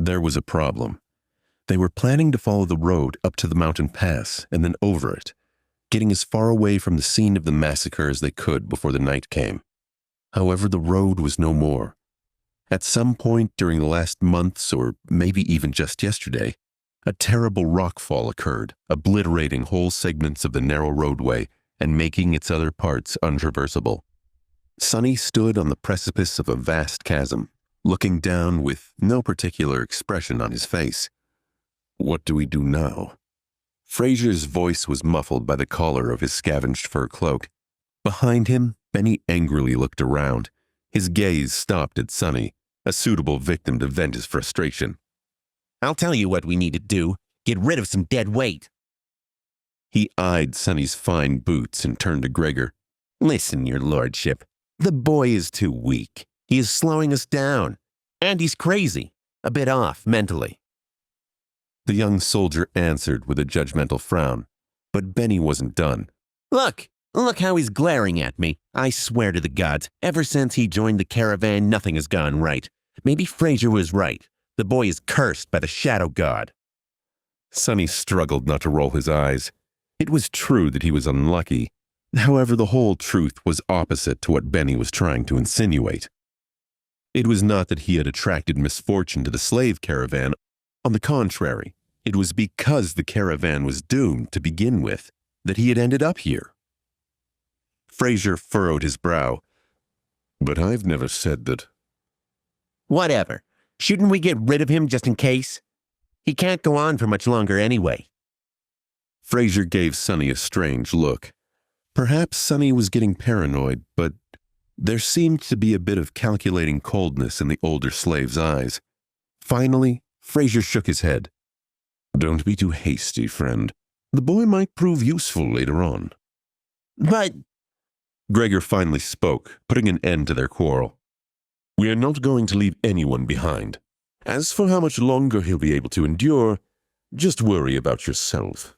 there was a problem. They were planning to follow the road up to the mountain pass and then over it, getting as far away from the scene of the massacre as they could before the night came. However, the road was no more. At some point during the last months, or maybe even just yesterday, a terrible rockfall occurred, obliterating whole segments of the narrow roadway and making its other parts untraversable. Sonny stood on the precipice of a vast chasm, looking down with no particular expression on his face. What do we do now? Fraser's voice was muffled by the collar of his scavenged fur cloak. Behind him, Benny angrily looked around. His gaze stopped at Sonny, a suitable victim to vent his frustration. I'll tell you what we need to do. Get rid of some dead weight. He eyed Sonny's fine boots and turned to Gregor. Listen, your lordship. The boy is too weak. He is slowing us down. And he's crazy. A bit off mentally. The young soldier answered with a judgmental frown, but Benny wasn't done. Look how he's glaring at me. I swear to the gods, ever since he joined the caravan, nothing has gone right. Maybe Fraser was right. The boy is cursed by the shadow god. Sonny struggled not to roll his eyes. It was true that he was unlucky. However, the whole truth was opposite to what Benny was trying to insinuate. It was not that he had attracted misfortune to the slave caravan. On the contrary, it was because the caravan was doomed to begin with that he had ended up here. Fraser furrowed his brow. But I've never said that. Whatever. Shouldn't we get rid of him just in case? He can't go on for much longer anyway. Fraser gave Sonny a strange look. Perhaps Sonny was getting paranoid, but there seemed to be a bit of calculating coldness in the older slave's eyes. Finally, Fraser shook his head. Don't be too hasty, friend. The boy might prove useful later on. But... Gregor finally spoke, putting an end to their quarrel. We are not going to leave anyone behind. As for how much longer he'll be able to endure, just worry about yourself.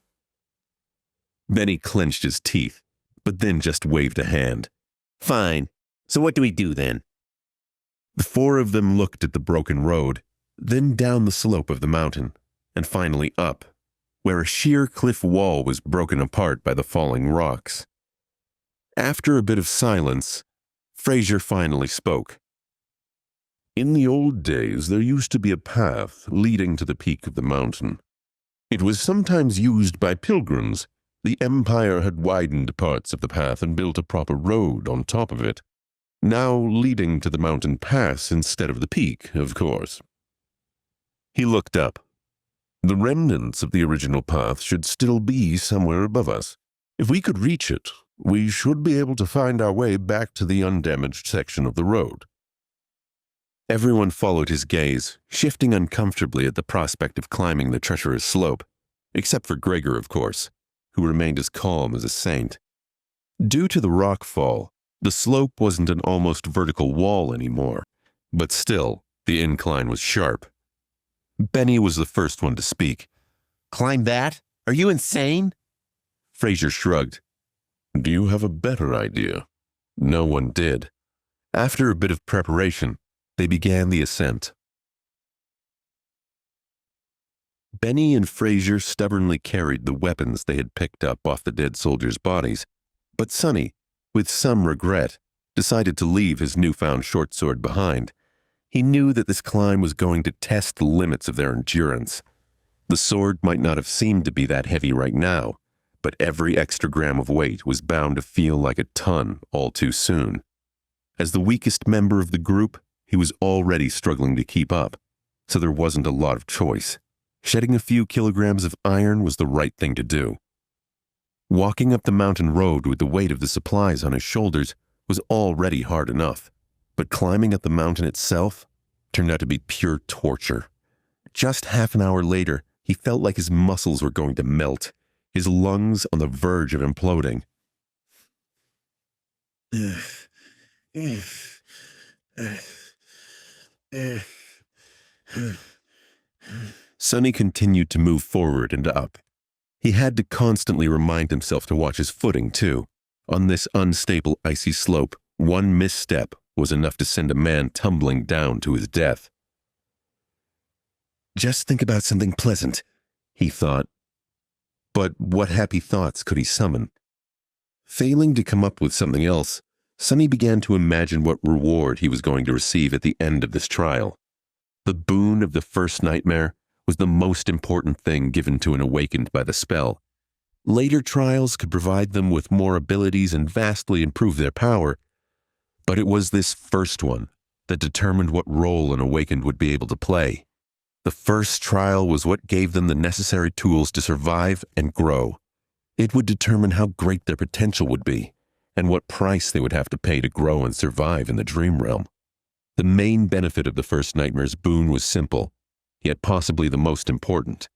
Benny clenched his teeth, but then just waved a hand. Fine. So what do we do then? The four of them looked at the broken road, then down the slope of the mountain, and finally up, where a sheer cliff wall was broken apart by the falling rocks. After a bit of silence, Fraser finally spoke. In the old days, there used to be a path leading to the peak of the mountain. It was sometimes used by pilgrims. The Empire had widened parts of the path and built a proper road on top of it, now leading to the mountain pass instead of the peak, of course. He looked up. The remnants of the original path should still be somewhere above us. If we could reach it, we should be able to find our way back to the undamaged section of the road. Everyone followed his gaze, shifting uncomfortably at the prospect of climbing the treacherous slope, except for Gregor, of course, who remained as calm as a saint. Due to the rock fall, the slope wasn't an almost vertical wall anymore, but still, the incline was sharp. Benny was the first one to speak. Climb that? Are you insane? Fraser shrugged. Do you have a better idea? No one did. After a bit of preparation, they began the ascent. Benny and Fraser stubbornly carried the weapons they had picked up off the dead soldiers' bodies, but Sonny, with some regret, decided to leave his newfound short sword behind. He knew that this climb was going to test the limits of their endurance. The sword might not have seemed to be that heavy right now, but every extra gram of weight was bound to feel like a ton all too soon. As the weakest member of the group, he was already struggling to keep up, so there wasn't a lot of choice. Shedding a few kilograms of iron was the right thing to do. Walking up the mountain road with the weight of the supplies on his shoulders was already hard enough, but climbing up the mountain itself turned out to be pure torture. Just half an hour later, he felt like his muscles were going to melt, his lungs on the verge of imploding. Sonny continued to move forward and up. He had to constantly remind himself to watch his footing, too. On this unstable, icy slope, one misstep was enough to send a man tumbling down to his death. Just think about something pleasant, he thought. But what happy thoughts could he summon? Failing to come up with something else, Sonny began to imagine what reward he was going to receive at the end of this trial. The boon of the first nightmare was the most important thing given to an awakened by the spell. Later trials could provide them with more abilities and vastly improve their power, but it was this first one that determined what role an awakened would be able to play. The first trial was what gave them the necessary tools to survive and grow. It would determine how great their potential would be, and what price they would have to pay to grow and survive in the dream realm. The main benefit of the first nightmare's boon was simple, yet possibly the most important.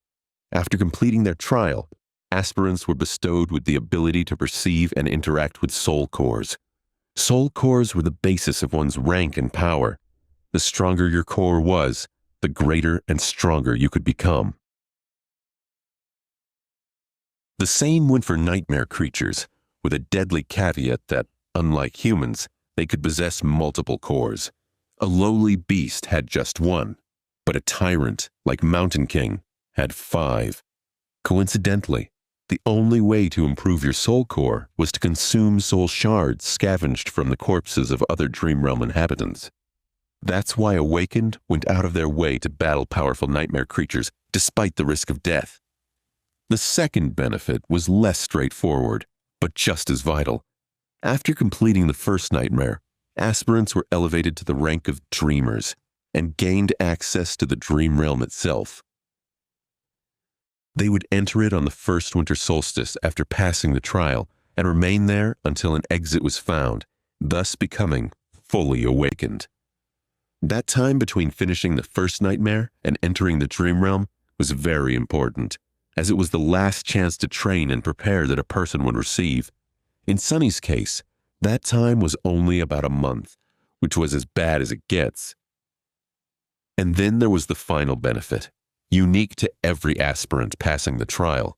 After completing their trial, aspirants were bestowed with the ability to perceive and interact with soul cores. Soul cores were the basis of one's rank and power. The stronger your core was, the greater and stronger you could become. The same went for nightmare creatures, with a deadly caveat that, unlike humans, they could possess multiple cores. A lowly beast had just one, but a tyrant, like Mountain King, had 5. Coincidentally, the only way to improve your soul core was to consume soul shards scavenged from the corpses of other dream realm inhabitants. That's why Awakened went out of their way to battle powerful nightmare creatures despite the risk of death. The second benefit was less straightforward, but just as vital. After completing the first nightmare, aspirants were elevated to the rank of dreamers and gained access to the dream realm itself. They would enter it on the first winter solstice after passing the trial and remain there until an exit was found, thus becoming fully awakened. That time between finishing the first nightmare and entering the dream realm was very important, as it was the last chance to train and prepare that a person would receive. In Sonny's case, that time was only about a month, which was as bad as it gets. And then there was the final benefit, unique to every aspirant passing the trial,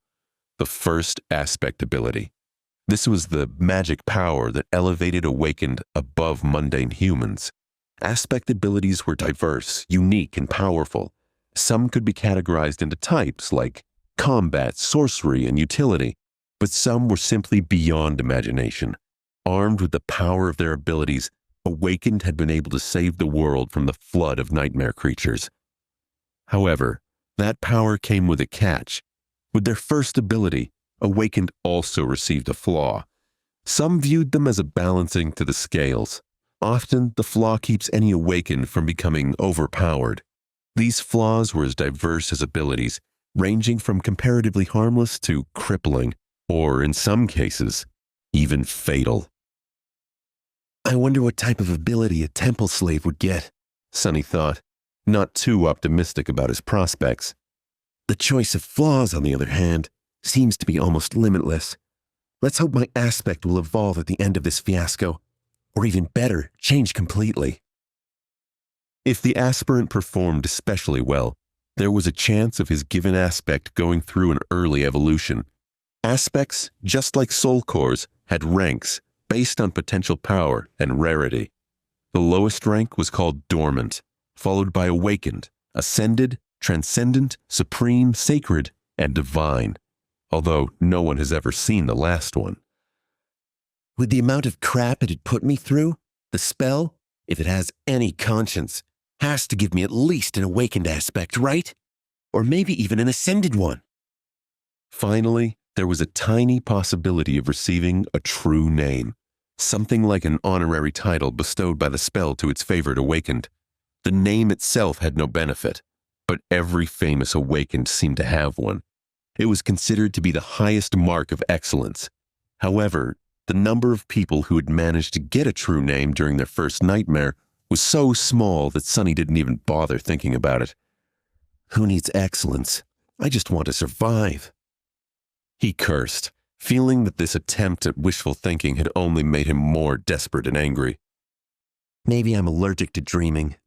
the first aspect ability. This was the magic power that elevated Awakened above mundane humans. Aspect abilities were diverse, unique, and powerful. Some could be categorized into types like combat, sorcery, and utility, but some were simply beyond imagination. Armed with the power of their abilities, Awakened had been able to save the world from the flood of nightmare creatures. However, that power came with a catch. With their first ability, Awakened also received a flaw. Some viewed them as a balancing to the scales. Often, the flaw keeps any Awakened from becoming overpowered. These flaws were as diverse as abilities, ranging from comparatively harmless to crippling, or in some cases, even fatal. I wonder what type of ability a temple slave would get, Sonny thought, not too optimistic about his prospects. The choice of flaws, on the other hand, seems to be almost limitless. Let's hope my aspect will evolve at the end of this fiasco, or even better, change completely. If the aspirant performed especially well, there was a chance of his given aspect going through an early evolution. Aspects, just like soul cores, had ranks based on potential power and rarity. The lowest rank was called dormant, followed by awakened, ascended, transcendent, supreme, sacred, and divine, although no one has ever seen the last one. With the amount of crap it had put me through, the spell, if it has any conscience, has to give me at least an awakened aspect, right? Or maybe even an ascended one. Finally, there was a tiny possibility of receiving a true name, something like an honorary title bestowed by the spell to its favorite awakened. The name itself had no benefit, but every famous awakened seemed to have one. It was considered to be the highest mark of excellence. However, the number of people who had managed to get a true name during their first nightmare was so small that Sonny didn't even bother thinking about it. Who needs excellence? I just want to survive. He cursed, feeling that this attempt at wishful thinking had only made him more desperate and angry. Maybe I'm allergic to dreaming.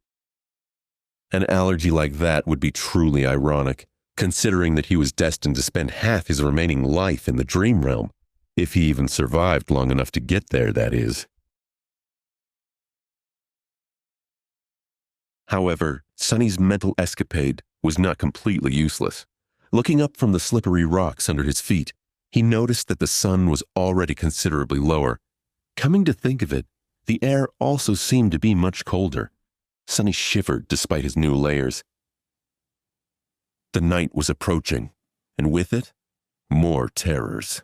An allergy like that would be truly ironic, considering that he was destined to spend half his remaining life in the dream realm, if he even survived long enough to get there, that is. However, Sonny's mental escapade was not completely useless. Looking up from the slippery rocks under his feet, he noticed that the sun was already considerably lower. Coming to think of it, the air also seemed to be much colder. Sonny shivered despite his new layers. The night was approaching, and with it, more terrors.